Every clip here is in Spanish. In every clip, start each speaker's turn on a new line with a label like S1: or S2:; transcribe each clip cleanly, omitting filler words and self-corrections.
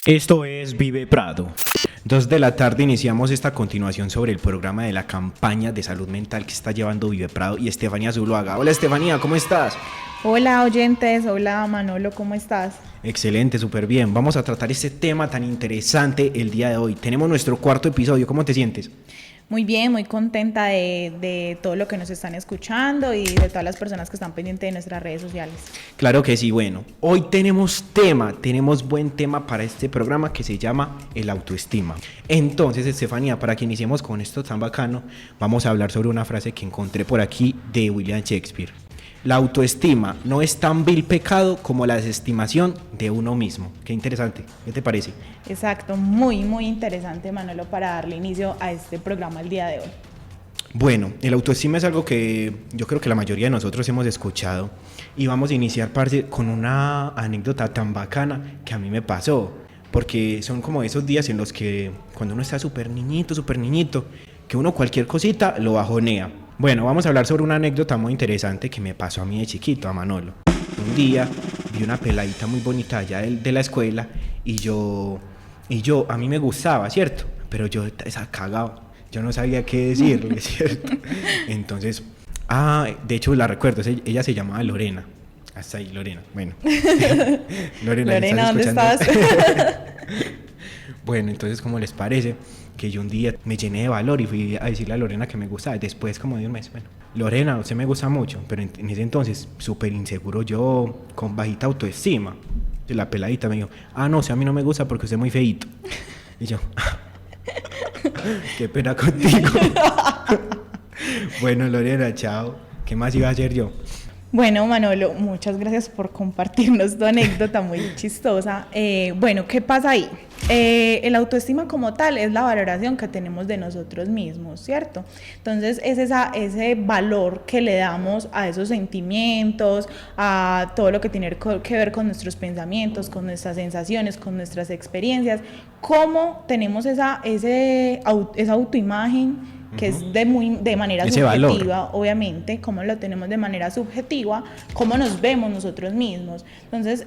S1: Esto es Vive Prado. 2 de la tarde iniciamos esta continuación sobre el programa de la campaña de salud mental que está llevando Vive Prado y Estefanía Zuluaga. Hola Estefanía, ¿cómo estás?
S2: Hola oyentes, hola Manolo, ¿cómo estás?
S1: Excelente, súper bien. Vamos a tratar este tema tan interesante el día de hoy. Tenemos nuestro 4.º episodio, ¿cómo te sientes?
S2: Muy bien, muy contenta de todo lo que nos están escuchando y de todas las personas que están pendientes de nuestras redes sociales.
S1: Claro que sí, bueno, hoy tenemos buen tema para este programa que se llama el autoestima. Entonces, Estefanía, para que iniciemos con esto tan bacano, vamos a hablar sobre una frase que encontré por aquí de William Shakespeare. La autoestima no es tan vil pecado como la desestimación de uno mismo. Qué interesante, ¿qué te parece?
S2: Exacto, muy interesante, Manolo, para darle inicio a este programa el día de hoy.
S1: Bueno, el autoestima es algo que yo creo que la mayoría de nosotros hemos escuchado y vamos a iniciar, parce, con una anécdota tan bacana que a mí me pasó, porque son como esos días en los que cuando uno está súper niñito, que uno cualquier cosita lo bajonea. Bueno, vamos a hablar sobre una anécdota muy interesante que me pasó a mí de chiquito, a Manolo. Un día vi una peladita muy bonita allá de la escuela y yo, a mí me gustaba, ¿cierto? Pero yo estaba cagado, yo no sabía qué decirle, ¿cierto? Entonces, de hecho la recuerdo, ella se llamaba Lorena. Hasta ahí, Lorena, bueno.
S2: Lorena, ¿dónde estás?
S1: Bueno, entonces, ¿cómo les parece? Que yo un día me llené de valor y fui a decirle a Lorena que me gustaba. Después, como de un mes, bueno, Lorena, usted me gusta mucho, pero en ese entonces, súper inseguro yo, con bajita autoestima. Y la peladita me dijo, no, o sea, a mí no me gusta porque usted es muy feíto. Y yo, qué pena contigo. Bueno, Lorena, chao. ¿Qué más iba a hacer yo?
S2: Bueno, Manolo, muchas gracias por compartirnos tu anécdota muy chistosa. Bueno, ¿qué pasa ahí? El autoestima como tal es la valoración que tenemos de nosotros mismos, ¿cierto? Entonces es ese valor que le damos a esos sentimientos, a todo lo que tiene que ver con nuestros pensamientos, con nuestras sensaciones, con nuestras experiencias. ¿Cómo tenemos esa autoimagen? Que es de manera ese subjetiva, valor. Obviamente, cómo lo tenemos de manera subjetiva, cómo nos vemos nosotros mismos. Entonces,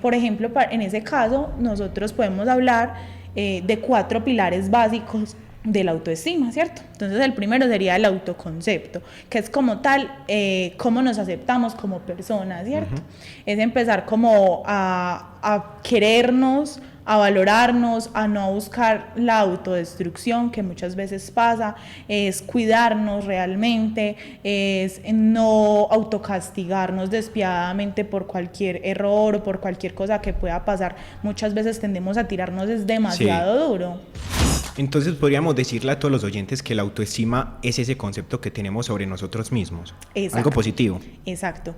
S2: por ejemplo, en ese caso, nosotros podemos hablar de 4 pilares básicos de la autoestima, ¿cierto? Entonces, el primero sería el autoconcepto, que es como tal, cómo nos aceptamos como personas, ¿cierto? Es empezar como a querernos, a valorarnos, a no buscar la autodestrucción que muchas veces pasa, es cuidarnos realmente, es no autocastigarnos despiadadamente por cualquier error o por cualquier cosa que pueda pasar. Muchas veces tendemos a tirarnos, es demasiado duro.
S1: Entonces podríamos decirle a todos los oyentes que la autoestima es ese concepto que tenemos sobre nosotros mismos.
S2: Exacto.
S1: Algo positivo.
S2: Exacto.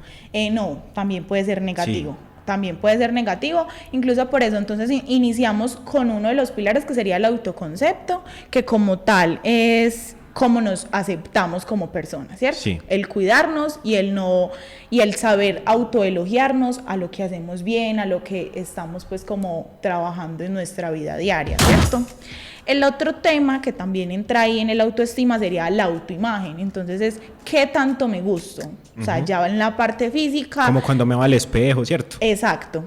S2: No, también puede ser negativo. Sí. También puede ser negativo, incluso por eso entonces iniciamos con uno de los pilares que sería el autoconcepto, que como tal es cómo nos aceptamos como personas, ¿cierto? Sí. El cuidarnos y el saber autoelogiarnos a lo que hacemos bien, a lo que estamos pues como trabajando en nuestra vida diaria, ¿cierto? El otro tema que también entra ahí en el autoestima sería la autoimagen. Entonces es ¿qué tanto me gusto? O sea, ya en la parte física.
S1: Como cuando me va al espejo, ¿cierto?
S2: Exacto.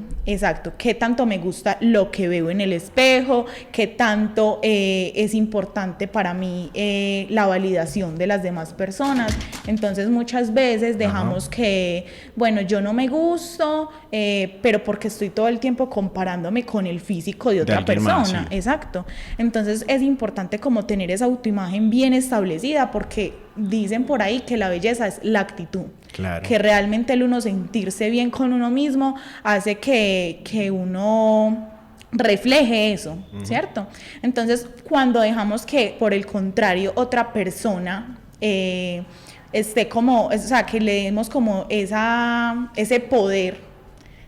S2: ¿Qué tanto me gusta lo que veo en el espejo? ¿Qué tanto es importante para mí la validación de las demás personas? Entonces muchas veces dejamos que, bueno, yo no me gusto, pero porque estoy todo el tiempo comparándome con el físico de otra persona. Más, sí. Exacto. Entonces es importante como tener esa autoimagen bien establecida, porque dicen por ahí que la belleza es la actitud. Claro. Que realmente el uno sentirse bien con uno mismo hace que uno refleje eso, ¿cierto? Entonces, cuando dejamos que, por el contrario, otra persona esté como, o sea, que le demos como ese poder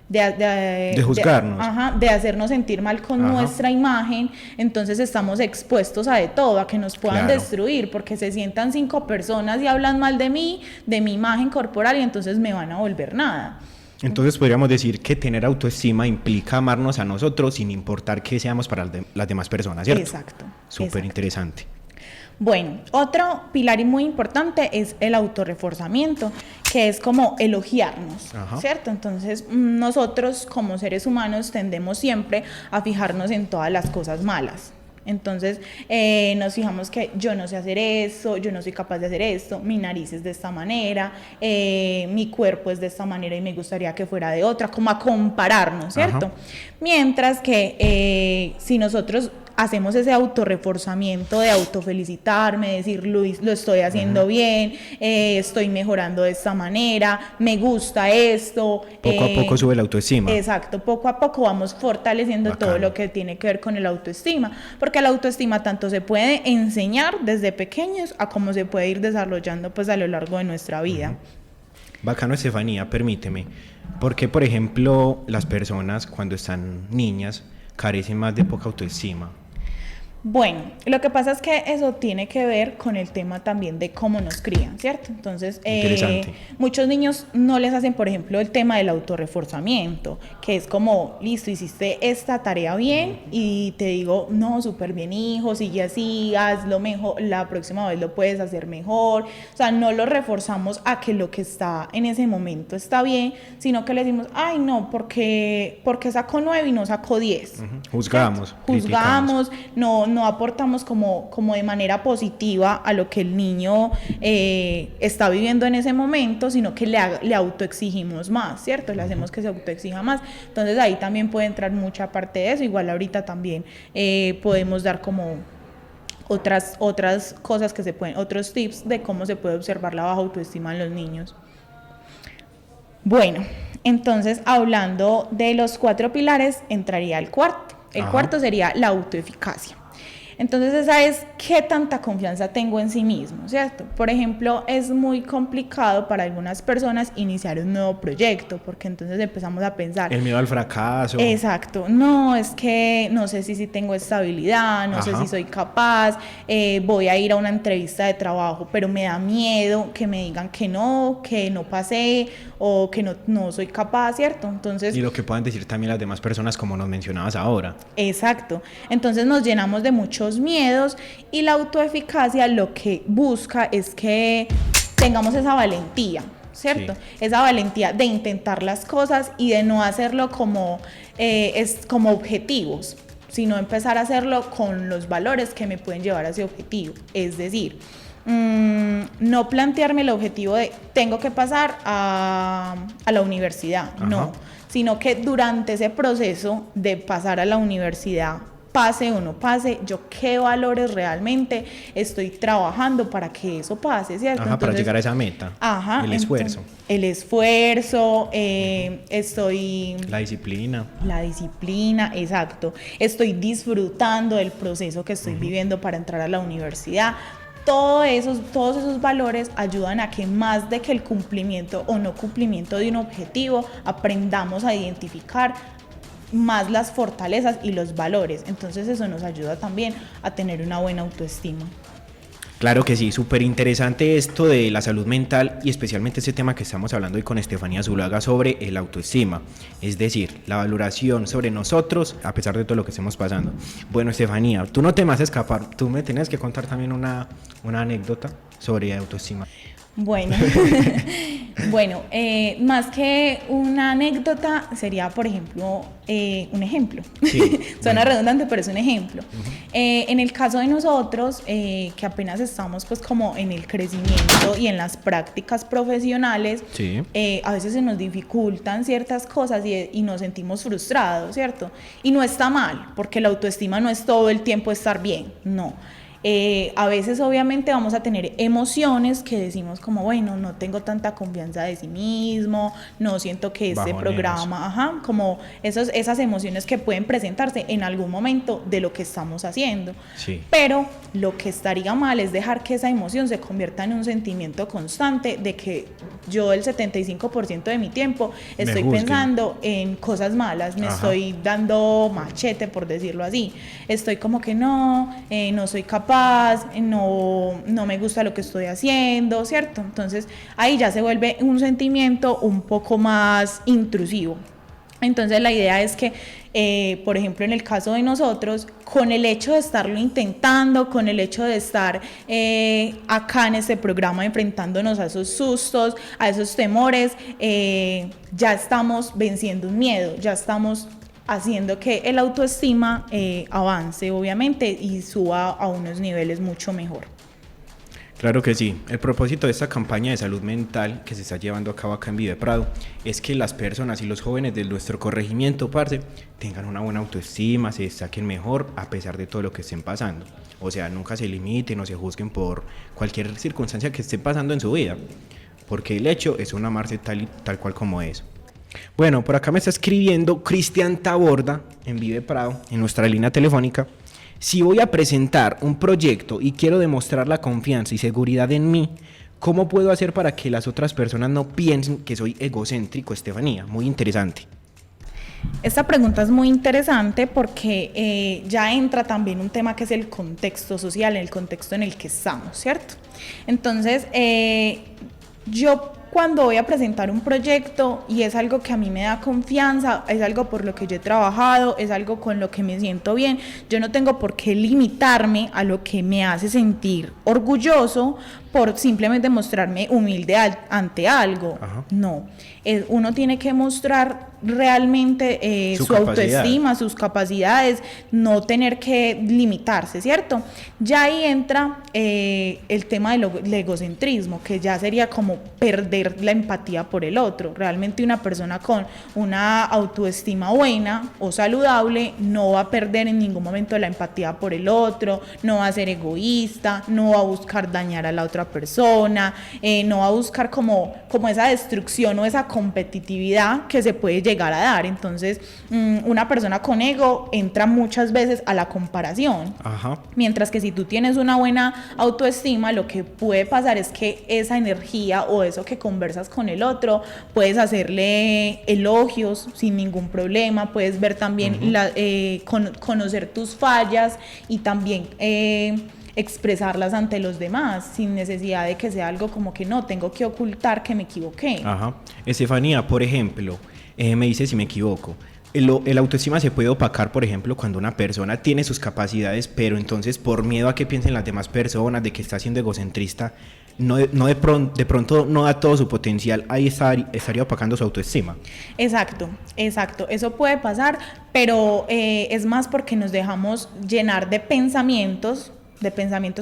S2: de juzgarnos, de hacernos sentir mal con nuestra imagen, entonces estamos expuestos a de todo, a que nos puedan destruir, porque se sientan 5 personas y hablan mal de mí, de mi imagen corporal, y entonces me van a volver nada.
S1: Entonces podríamos decir que tener autoestima implica amarnos a nosotros sin importar qué seamos para las demás personas, ¿cierto?
S2: Exacto.
S1: Súper interesante.
S2: Bueno, otro pilar y muy importante es el autorreforzamiento, que es como elogiarnos,
S1: Ajá.
S2: ¿cierto? Entonces, nosotros como seres humanos tendemos siempre a fijarnos en todas las cosas malas. Entonces, nos fijamos que yo no sé hacer eso, yo no soy capaz de hacer esto, mi nariz es de esta manera, mi cuerpo es de esta manera y me gustaría que fuera de otra, como a compararnos, ¿cierto?
S1: Ajá.
S2: Mientras que si nosotros hacemos ese autorreforzamiento de autofelicitarme, decir, Luis, lo estoy haciendo bien, estoy mejorando de esta manera, me gusta esto.
S1: Poco a poco sube la autoestima.
S2: Exacto, poco a poco vamos fortaleciendo
S1: Bacano.
S2: todo lo que tiene que ver con el autoestima, porque la autoestima tanto se puede enseñar desde pequeños a cómo se puede ir desarrollando pues a lo largo de nuestra vida.
S1: Bacano, Estefanía, permíteme. ¿Por qué, por ejemplo, las personas cuando están niñas carecen más de poca autoestima?
S2: Bueno, lo que pasa es que eso tiene que ver con el tema también de cómo nos crían, ¿cierto? Entonces,
S1: Interesante.
S2: muchos niños no les hacen, por ejemplo, el tema del autorreforzamiento, que es como, listo, hiciste esta tarea bien y te digo, no, súper bien, hijo, sigue así, hazlo mejor, la próxima vez lo puedes hacer mejor. O sea, no lo reforzamos a que lo que está en ese momento está bien, sino que le decimos, ay, no, porque sacó 9 y no sacó 10.
S1: Juzgamos,
S2: Juzgamos, no aportamos como de manera positiva a lo que el niño está viviendo en ese momento, sino que le autoexigimos más, ¿cierto? Le hacemos que se autoexija más. Entonces ahí también puede entrar mucha parte de eso. Igual ahorita también podemos dar como otras cosas que se pueden, otros tips de cómo se puede observar la baja autoestima en los niños. Bueno, entonces hablando de los 4 pilares, entraría el cuarto. El cuarto sería la autoeficacia. Entonces esa es qué tanta confianza tengo en sí mismo, ¿cierto? Por ejemplo, es muy complicado para algunas personas iniciar un nuevo proyecto, porque entonces empezamos a pensar...
S1: El miedo al fracaso.
S2: Exacto, no, es que no sé si tengo estabilidad, no sé si soy capaz, voy a ir a una entrevista de trabajo, pero me da miedo que me digan que no pasé o que no soy capaz, ¿cierto? Entonces...
S1: Y lo que puedan decir también las demás personas, como nos mencionabas ahora.
S2: Exacto, entonces nos llenamos de muchos miedos y la autoeficacia lo que busca es que tengamos esa valentía, ¿cierto? Sí. Esa valentía de intentar las cosas y de no hacerlo como objetivos, sino empezar a hacerlo con los valores que me pueden llevar a ese objetivo. Es decir, no plantearme el objetivo de tengo que pasar a la universidad, no, sino que durante ese proceso de pasar a la universidad, pase o no pase, yo qué valores realmente estoy trabajando para que eso pase, ¿cierto?
S1: Entonces, para llegar a esa meta. El esfuerzo.
S2: El esfuerzo,
S1: La disciplina.
S2: La disciplina, exacto. Estoy disfrutando del proceso que estoy viviendo para entrar a la universidad. Todos esos valores ayudan a que más de que el cumplimiento o no cumplimiento de un objetivo, aprendamos a identificar más las fortalezas y los valores. Entonces eso nos ayuda también a tener una buena autoestima.
S1: Claro que sí, súper interesante esto de la salud mental y especialmente este tema que estamos hablando hoy con Estefanía Zuluaga sobre el autoestima, es decir, la valoración sobre nosotros a pesar de todo lo que estemos pasando. Bueno, Estefanía, tú no te vas a escapar, tú me tenías que contar también una anécdota sobre autoestima.
S2: Bueno, más que una anécdota sería, por ejemplo, un ejemplo. Sí, suena redundante, pero es un ejemplo. En el caso de nosotros, que apenas estamos pues como en el crecimiento y en las prácticas profesionales, sí. A veces se nos dificultan ciertas cosas y nos sentimos frustrados, ¿cierto? Y no está mal, porque la autoestima no es todo el tiempo estar bien, no. A veces obviamente vamos a tener emociones que decimos como, bueno, no tengo tanta confianza de sí mismo, no siento que este programa, como esas emociones que pueden presentarse en algún momento de lo que estamos haciendo. Sí. Pero lo que estaría mal es dejar que esa emoción se convierta en un sentimiento constante de que yo el 75% de mi tiempo estoy pensando en cosas malas, me estoy dando machete, por decirlo así. Estoy como que no soy capaz, no me gusta lo que estoy haciendo, ¿cierto? Entonces ahí ya se vuelve un sentimiento un poco más intrusivo. Entonces la idea es que por ejemplo, en el caso de nosotros, con el hecho de estarlo intentando, con el hecho de estar acá en este programa enfrentándonos a esos sustos, a esos temores, ya estamos venciendo un miedo, ya estamos haciendo que el autoestima avance, obviamente, y suba a unos niveles mucho mejor.
S1: Claro que sí. El propósito de esta campaña de salud mental que se está llevando a cabo acá en Vive Prado es que las personas y los jóvenes de nuestro corregimiento, parce, tengan una buena autoestima, se destaquen mejor a pesar de todo lo que estén pasando. O sea, nunca se limiten o se juzguen por cualquier circunstancia que esté pasando en su vida, porque el hecho es un amarse tal cual como es. Bueno, por acá me está escribiendo Cristian Taborda en Vive Prado, en nuestra línea telefónica. Si voy a presentar un proyecto y quiero demostrar la confianza y seguridad en mí, ¿cómo puedo hacer para que las otras personas no piensen que soy egocéntrico, Estefanía? Muy interesante.
S2: Esta pregunta es muy interesante porque ya entra también un tema que es el contexto social, el contexto en el que estamos, ¿cierto? Entonces, yo cuando voy a presentar un proyecto y es algo que a mí me da confianza, es algo por lo que yo he trabajado, es algo con lo que me siento bien, yo no tengo por qué limitarme a lo que me hace sentir orgulloso por simplemente mostrarme humilde ante algo. Ajá. No, uno tiene que mostrar realmente su autoestima, sus capacidades, no tener que limitarse, ¿cierto? Ya ahí entra el tema del egocentrismo, que ya sería como perder la empatía por el otro. Realmente una persona con una autoestima buena o saludable no va a perder en ningún momento la empatía por el otro, no va a ser egoísta, no va a buscar dañar a la otra persona, no va a buscar como esa destrucción o esa competitividad que se puede llegar a dar. Entonces, una persona con ego entra muchas veces a la comparación. Ajá. Mientras que si tú tienes una buena autoestima, lo que puede pasar es que esa energía o eso que conversas con el otro, puedes hacerle elogios sin ningún problema, puedes ver también, conocer tus fallas y también expresarlas ante los demás sin necesidad de que sea algo como que no, tengo que ocultar que me equivoqué.
S1: Ajá. Estefanía, por ejemplo, me dice si me equivoco. El autoestima se puede opacar, por ejemplo, cuando una persona tiene sus capacidades, pero entonces por miedo a que piensen las demás personas, de que está siendo egocentrista, de pronto no da todo su potencial, ahí estaría opacando su autoestima.
S2: Exacto, eso puede pasar, pero es más porque nos dejamos llenar de pensamientos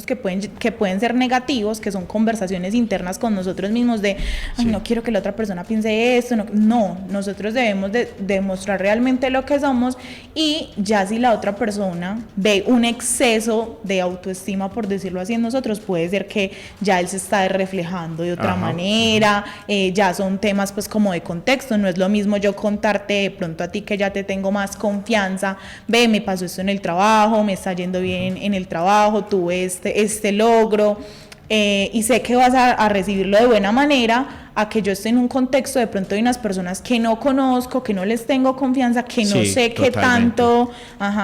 S2: que pueden ser negativos, que son conversaciones internas con nosotros mismos de, ay, no quiero que la otra persona piense esto, no, nosotros debemos de demostrar realmente lo que somos, y ya si la otra persona ve un exceso de autoestima, por decirlo así, en nosotros, puede ser que ya él se está reflejando de otra manera, ya son temas pues como de contexto, no es lo mismo yo contarte de pronto a ti que ya te tengo más confianza, ve, me pasó esto en el trabajo, me está yendo bien en el trabajo, tuve este logro, y sé que vas a recibirlo de buena manera, a que yo esté en un contexto de pronto de unas personas que no conozco, que no les tengo confianza, que no sé qué tanto,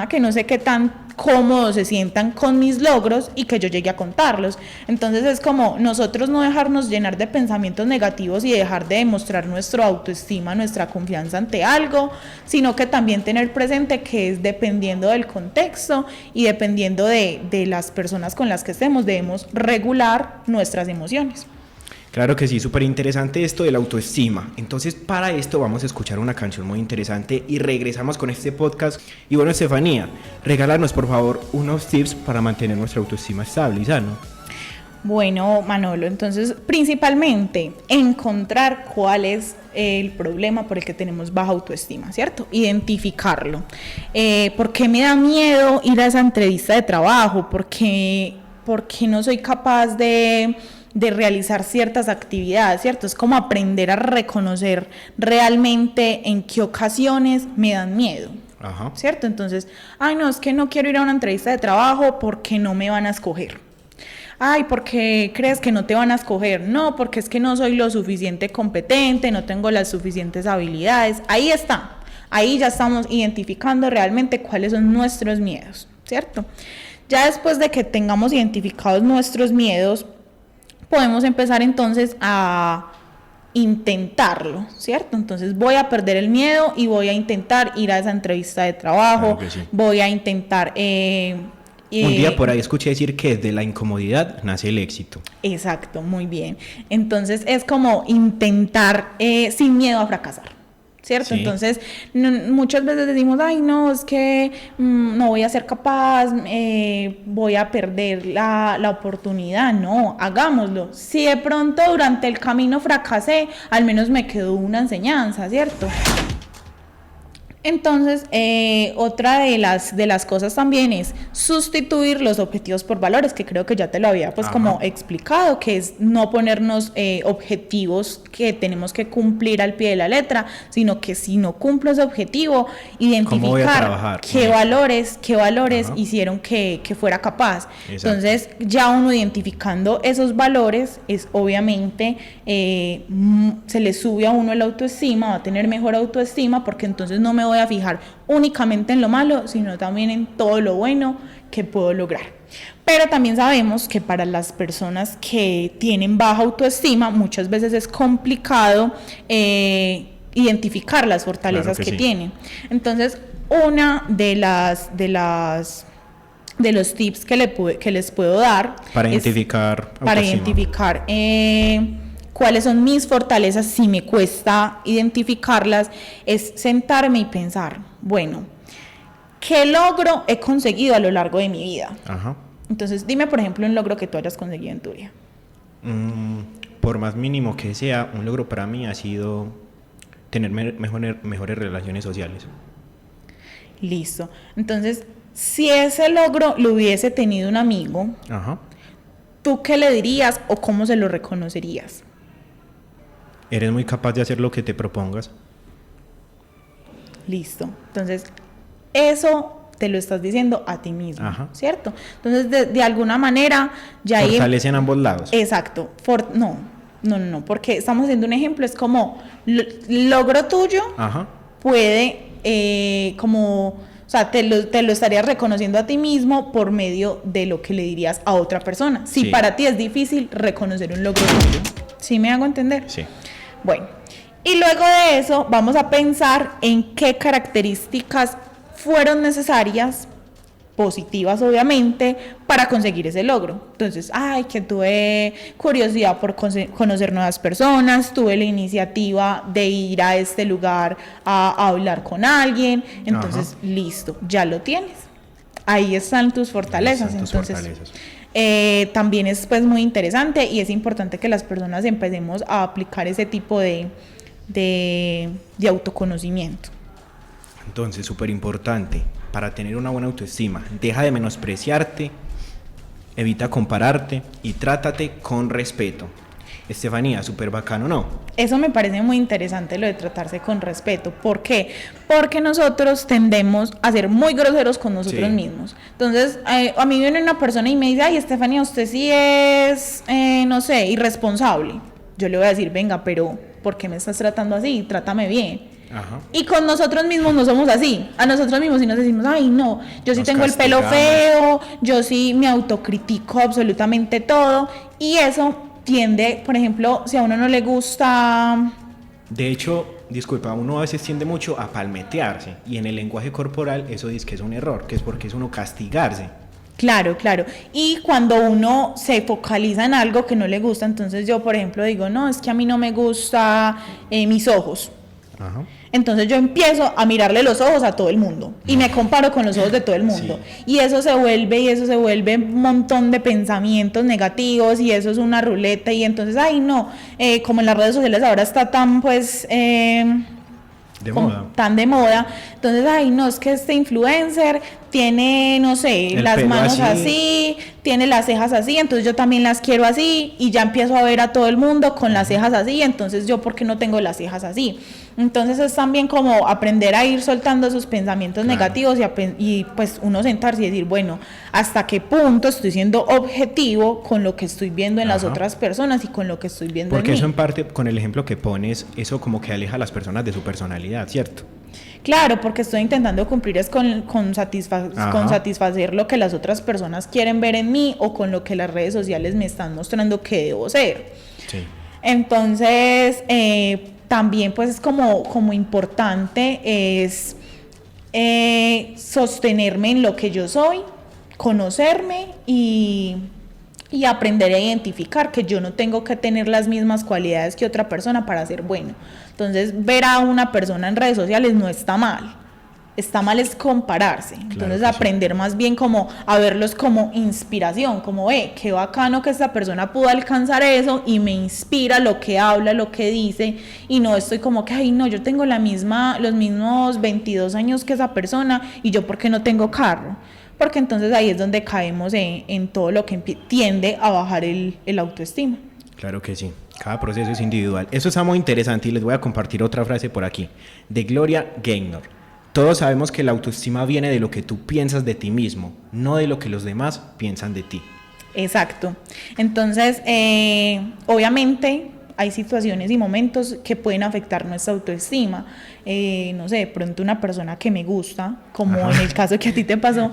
S2: que no sé qué tan cómodos se sientan con mis logros y que yo llegue a contarlos. Entonces es como nosotros no dejarnos llenar de pensamientos negativos y dejar de demostrar nuestra autoestima, nuestra confianza ante algo, sino que también tener presente que es dependiendo del contexto y dependiendo de las personas con las que estemos, debemos regular nuestras emociones.
S1: Claro que sí, súper interesante esto de la autoestima. Entonces, para esto vamos a escuchar una canción muy interesante y regresamos con este podcast. Y bueno, Estefanía, regálanos por favor unos tips para mantener nuestra autoestima estable y sano.
S2: Bueno, Manolo, entonces principalmente encontrar cuál es el problema por el que tenemos baja autoestima, ¿cierto? Identificarlo. ¿Por qué me da miedo ir a esa entrevista de trabajo? ¿Por qué no soy capaz de realizar ciertas actividades, ¿cierto? Es como aprender a reconocer realmente en qué ocasiones me dan miedo, ¿cierto? Entonces, ay, no, es que no quiero ir a una entrevista de trabajo porque no me van a escoger. Ay, ¿por qué crees que no te van a escoger? No, porque es que no soy lo suficiente competente, no tengo las suficientes habilidades. Ahí está, ahí ya estamos identificando realmente cuáles son nuestros miedos, ¿cierto? Ya después de que tengamos identificados nuestros miedos, podemos empezar entonces a intentarlo, ¿cierto? Entonces voy a perder el miedo y voy a intentar ir a esa entrevista de trabajo,
S1: Claro que sí.
S2: voy a intentar...
S1: Un día por ahí escuché decir que desde la incomodidad nace el éxito.
S2: Exacto, muy bien. Entonces es como intentar sin miedo a fracasar, ¿cierto?
S1: Sí.
S2: Entonces muchas veces decimos, ay no, es que no voy a ser capaz, voy a perder la oportunidad. No, hagámoslo. Si de pronto durante el camino fracasé, al menos me quedó una enseñanza, ¿cierto? Entonces, otra de las cosas también es sustituir los objetivos por valores, que creo que ya te lo había pues como explicado, que es no ponernos objetivos que tenemos que cumplir al pie de la letra, sino que si no cumplo ese objetivo, identificar qué valores hicieron que fuera capaz. Exacto. Entonces, ya uno identificando esos valores, es obviamente se le sube a uno la autoestima, va a tener mejor autoestima, porque entonces no me voy a fijar únicamente en lo malo, sino también en todo lo bueno que puedo lograr. Pero también sabemos que para las personas que tienen baja autoestima, muchas veces es complicado identificar las fortalezas que tienen. Entonces, una de los tips que les puedo dar
S1: para identificar
S2: cuáles son mis fortalezas, si me cuesta identificarlas, es sentarme y pensar, bueno, ¿qué logro he conseguido a lo largo de mi vida? Ajá. Entonces, dime, por ejemplo, un logro que tú hayas conseguido en tu vida.
S1: Por más mínimo que sea, un logro para mí ha sido tener mejores relaciones sociales.
S2: Listo. Entonces, si ese logro lo hubiese tenido un amigo, ajá, ¿tú qué le dirías o cómo se lo reconocerías?
S1: Eres muy capaz de hacer lo que te propongas.
S2: Listo. Entonces, eso te lo estás diciendo a ti mismo, ajá, ¿cierto? Entonces, de alguna manera, ya
S1: fortalece en ambos lados.
S2: Exacto. No, porque estamos haciendo un ejemplo, es como, logro tuyo, ajá, puede, o sea, te lo estarías reconociendo a ti mismo por medio de lo que le dirías a otra persona. Si sí, para ti es difícil reconocer un logro tuyo. ¿Sí me hago entender?
S1: Sí.
S2: Bueno, y luego de eso vamos a pensar en qué características fueron necesarias, positivas obviamente, para conseguir ese logro. Entonces, que tuve curiosidad por conocer nuevas personas, tuve la iniciativa de ir a este lugar a hablar con alguien, entonces, ajá, listo, ya lo tienes. Ahí están tus fortalezas. También es pues muy interesante y es importante que las personas empecemos a aplicar ese tipo de autoconocimiento.
S1: Entonces, súper importante, para tener una buena autoestima, deja de menospreciarte, evita compararte y trátate con respeto. Estefanía, súper bacano, ¿no?
S2: Eso me parece muy interesante, lo de tratarse con respeto. ¿Por qué? Porque nosotros tendemos a ser muy groseros con nosotros mismos. Entonces, a mí viene una persona y me dice, ay, Estefanía, usted sí es, no sé, irresponsable. Yo le voy a decir, venga, pero ¿por qué me estás tratando así? Trátame bien. Ajá. Y con nosotros mismos no somos así. A nosotros mismos sí nos decimos, ay no, yo sí tengo castigamos. El pelo feo, yo sí me autocritico absolutamente todo. Y eso tiende, por ejemplo, si a uno no le gusta...
S1: De hecho, disculpa, uno a veces tiende mucho a palmetearse. Y en el lenguaje corporal eso dice que es un error, que es porque es uno castigarse.
S2: Claro. Y cuando uno se focaliza en algo que no le gusta, entonces yo, por ejemplo, digo, no, es que a mí no me gusta mis ojos. Ajá. Entonces yo empiezo a mirarle los ojos a todo el mundo y me comparo con los ojos de todo el mundo, sí, y eso se vuelve un montón de pensamientos negativos y eso es una ruleta y entonces, como en las redes sociales ahora está tan pues... tan de moda, entonces, es que este influencer tiene, no sé, el las manos así, tiene las cejas así, entonces yo también las quiero así, y ya empiezo a ver a todo el mundo con las cejas así, entonces yo, ¿por qué no tengo las cejas así? Entonces es también como aprender a ir soltando esos pensamientos negativos y pues uno sentarse y decir, bueno, ¿hasta qué punto estoy siendo objetivo con lo que estoy viendo en las otras personas y con lo que estoy viendo en mí?
S1: Porque eso en parte, con el ejemplo que pones, eso como que aleja a las personas de su personalidad, ¿cierto?
S2: Claro, porque estoy intentando cumplir es con satisfacer lo que las otras personas quieren ver en mí o con lo que las redes sociales me están mostrando que debo ser. Sí. Entonces, también pues es como importante es sostenerme en lo que yo soy, conocerme y aprender a identificar que yo no tengo que tener las mismas cualidades que otra persona para ser bueno. Entonces, ver a una persona en redes sociales no está mal. Está mal es compararse. Entonces, aprender más bien como a verlos como inspiración, como qué bacano que esta persona pudo alcanzar eso y me inspira lo que habla, lo que dice, y no estoy como que, ay, no, yo tengo los mismos 22 años que esa persona y yo ¿por qué no tengo carro? Porque entonces ahí es donde caemos en todo lo que tiende a bajar el autoestima.
S1: Claro que sí, cada proceso es individual. Eso está muy interesante y les voy a compartir otra frase por aquí, de Gloria Gaynor. Todos sabemos que la autoestima viene de lo que tú piensas de ti mismo, no de lo que los demás piensan de ti.
S2: Exacto. Entonces, obviamente hay situaciones y momentos que pueden afectar nuestra autoestima. No sé, de pronto una persona que me gusta, como en el caso que a ti te pasó,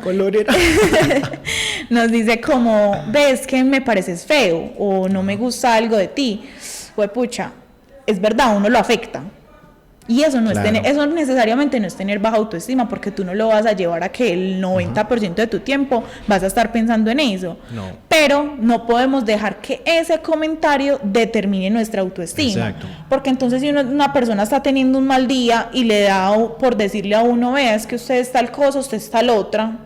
S2: nos dice como, ves que me pareces feo o no me gusta algo de ti. Pues pucha, es verdad, uno lo afecta. Y eso no es eso necesariamente no es tener baja autoestima, porque tú no lo vas a llevar a que el 90% de tu tiempo vas a estar pensando en eso. No. Pero no podemos dejar que ese comentario determine nuestra autoestima. Exacto. Porque entonces si una persona está teniendo un mal día y le da por decirle a uno, vea, es que usted es tal cosa, usted es tal otra.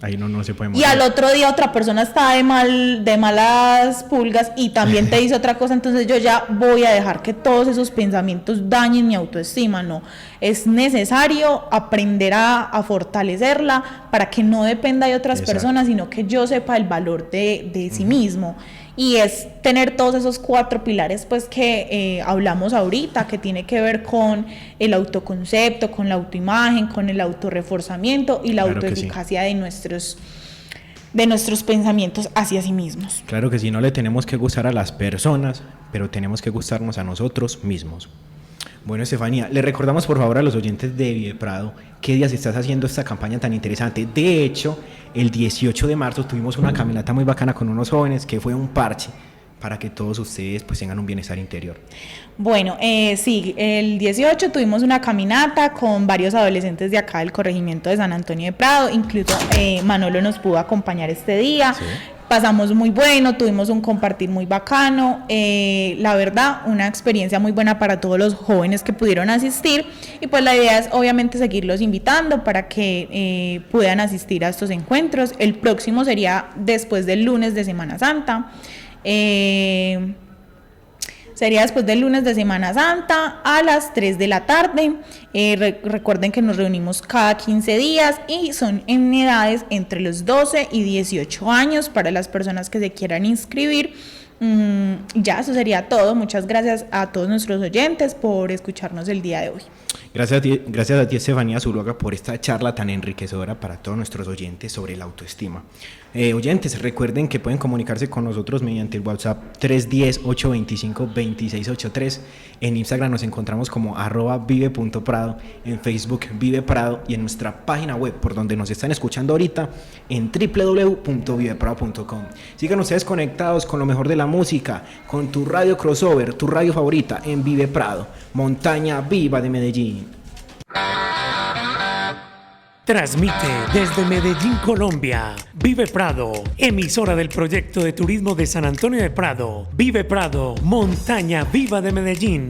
S1: Ahí no se puede morir.
S2: Y al otro día otra persona está de malas pulgas y también te dice otra cosa, entonces yo ya voy a dejar que todos esos pensamientos dañen mi autoestima. No, es necesario aprender a fortalecerla para que no dependa de otras personas, sino que yo sepa el valor de sí mismo. Y es tener todos esos 4 pilares pues que hablamos ahorita, que tiene que ver con el autoconcepto, con la autoimagen, con el autorreforzamiento y la autoeficacia de nuestros pensamientos hacia sí mismos.
S1: Claro que sí, no le tenemos que gustar a las personas, pero tenemos que gustarnos a nosotros mismos. Bueno, Estefanía, le recordamos por favor a los oyentes de Vive Prado qué días estás haciendo esta campaña tan interesante. De hecho, el 18 de marzo tuvimos una caminata muy bacana con unos jóvenes que fue un parche para que todos ustedes pues tengan un bienestar interior.
S2: Bueno, sí, el 18 tuvimos una caminata con varios adolescentes de acá del corregimiento de San Antonio de Prado, incluso Manolo nos pudo acompañar este día. Sí. Pasamos muy bueno, tuvimos un compartir muy bacano, la verdad, una experiencia muy buena para todos los jóvenes que pudieron asistir, y pues la idea es obviamente seguirlos invitando para que puedan asistir a estos encuentros. El próximo sería después del lunes de Semana Santa. Sería después del lunes de Semana Santa a las 3 de la tarde. Recuerden que nos reunimos cada 15 días y son en edades entre los 12 y 18 años para las personas que se quieran inscribir. Ya, eso sería todo. Muchas gracias a todos nuestros oyentes por escucharnos el día de hoy.
S1: Gracias a ti, Estefanía Zuluaga, por esta charla tan enriquecedora para todos nuestros oyentes sobre la autoestima. Oyentes, recuerden que pueden comunicarse con nosotros mediante el WhatsApp 310-825-2683. En Instagram nos encontramos como @vive.prado, en Facebook Vive Prado y en nuestra página web por donde nos están escuchando ahorita en www.viveprado.com. Sigan ustedes conectados con lo mejor de la música, con tu radio crossover, tu radio favorita en Vive Prado, Montaña Viva de Medellín.
S3: Transmite desde Medellín, Colombia, Vive Prado, emisora del proyecto de turismo de San Antonio de Prado. Vive Prado, Montaña Viva de Medellín.